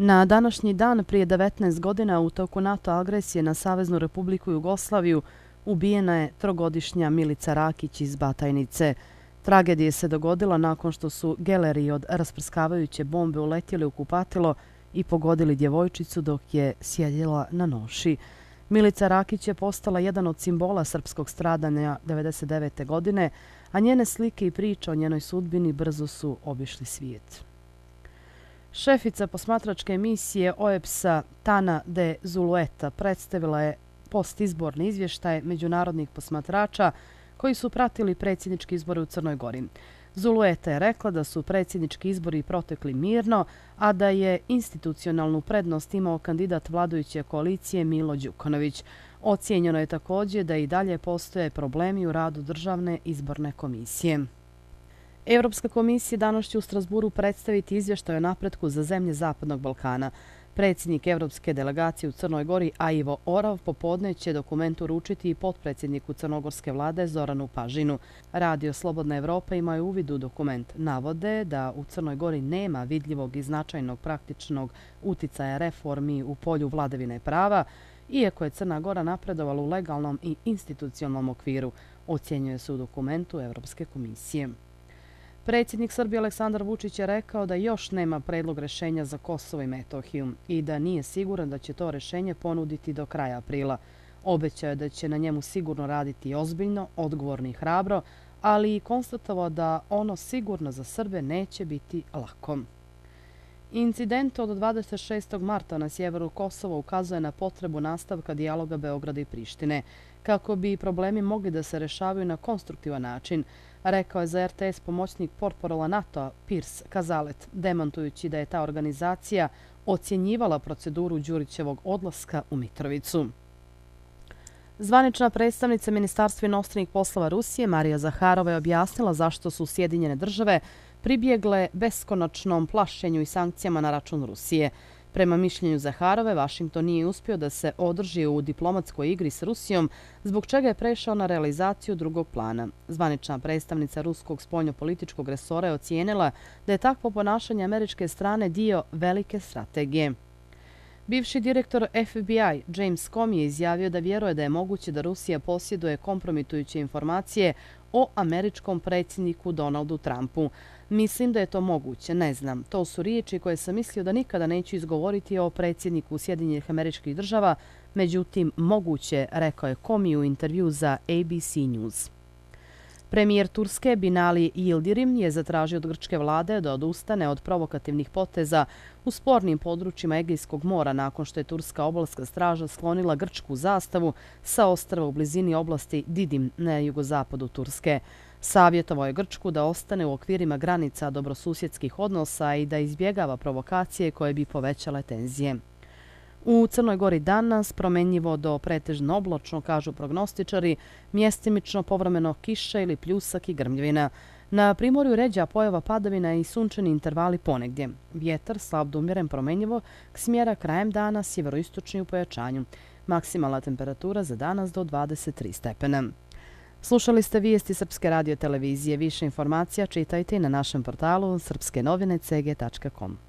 Na današnji dan prije 19 godina u toku NATO agresije na Saveznu Republiku Jugoslaviju ubijena je trogodišnja Milica Rakić iz Batajnice. Tragedija se dogodila nakon što su geleri od rasprskavajuće bombe uletjeli u kupatilo i pogodili djevojčicu dok je sjedila na noši. Milica Rakić je postala jedan od simbola srpskog stradanja 1999. godine, a njene slike i priče o njenoj sudbini brzo su obišli svijet. Šefica posmatračke emisije OEBS-a Tana de Zulueta predstavila je postizborni izvještaj međunarodnih posmatrača koji su pratili predsjednički izbore u Crnoj Gori. Zulueta je rekla da su predsjednički izbori protekli mirno, a da je institucionalnu prednost imao kandidat vladajuće koalicije Milo Đukanović. Ocijenjeno je također da i dalje postoje problemi u radu Državne izborne komisije. Europska komisija danas će u Strasburu predstaviti izvještaj o napretku za zemlje Zapadnog Balkana. Predsjednik Europske delegacije u Crnoj Gori Aivo Orav popodne će dokument uručiti i potpredsjedniku crnogorske vlade Zoranu Pažinu. Radio Slobodna Evropa ima uvid u dokument. Navode da u Crnoj Gori nema vidljivog i značajnog praktičnog uticaja reformi u polju vladavine prava, iako je Crna Gora napredovala u legalnom i institucionalnom okviru, ocjenjuje se u dokumentu Europske komisije. Predsjednik Srbije Aleksandar Vučić je rekao da još nema predlog rješenja za Kosovo i Metohiju i da nije siguran da će to rješenje ponuditi do kraja aprila. Obećao je da će na njemu sigurno raditi ozbiljno, odgovorno i hrabro, ali i konstatovao da ono sigurno za Srbe neće biti lako. Incident od 26. marta na sjeveru Kosova ukazuje na potrebu nastavka dijaloga Beograda i Prištine, kako bi problemi mogli da se rešavaju na konstruktivan način, rekao je za RTS pomoćnik portparola NATO-a Pirs Kazalet, demantujući da je ta organizacija ocjenjivala proceduru Đurićevog odlaska u Mitrovicu. Zvanična predstavnica Ministarstva inostranih poslova Rusije Marija Zaharova je objasnila zašto su Sjedinjene države pribjegle beskonačnom plašenju i sankcijama na račun Rusije. Prema mišljenju Zaharove, Vašington nije uspio da se održi u diplomatskoj igri s Rusijom, zbog čega je prešao na realizaciju drugog plana. Zvanična predstavnica ruskog spoljnopolitičkog resora je ocijenila da je takvo ponašanje američke strane dio velike strategije. Bivši direktor FBI James Comey je izjavio da vjeruje da je moguće da Rusija posjeduje kompromitujuće informacije o američkom predsjedniku Donaldu Trumpu. Mislim da je to moguće, ne znam. To su riječi koje sam mislio da nikada neću izgovoriti o predsjedniku Sjedinjenih Američkih Država, međutim moguće, rekao je Comey u intervju za ABC News. Premijer Turske Binali Yildirim je zatražio od grčke vlade da odustane od provokativnih poteza u spornim područjima Egejskog mora nakon što je turska obalska straža sklonila grčku zastavu sa ostrva u blizini oblasti Didim na jugozapadu Turske. Savjetovao je Grčku da ostane u okvirima granica dobrosusjedskih odnosa i da izbjegava provokacije koje bi povećale tenzije. U Crnoj Gori danas promenljivo do pretežno oblačno, kažu prognostičari, mjestimično povremeno kiša ili pljusak i grmljivina. Na primorju ređa pojava padavina i sunčani intervali ponegdje. Vjetar slab do umjeren promenljivo k smjera krajem dana sjeveroistočni u pojačanju. Maksimalna temperatura za danas do 23 stepena. Slušali ste vijesti Srpske radio televizije. Više informacija čitajte i na našem portalu srpskenovine.cg.com.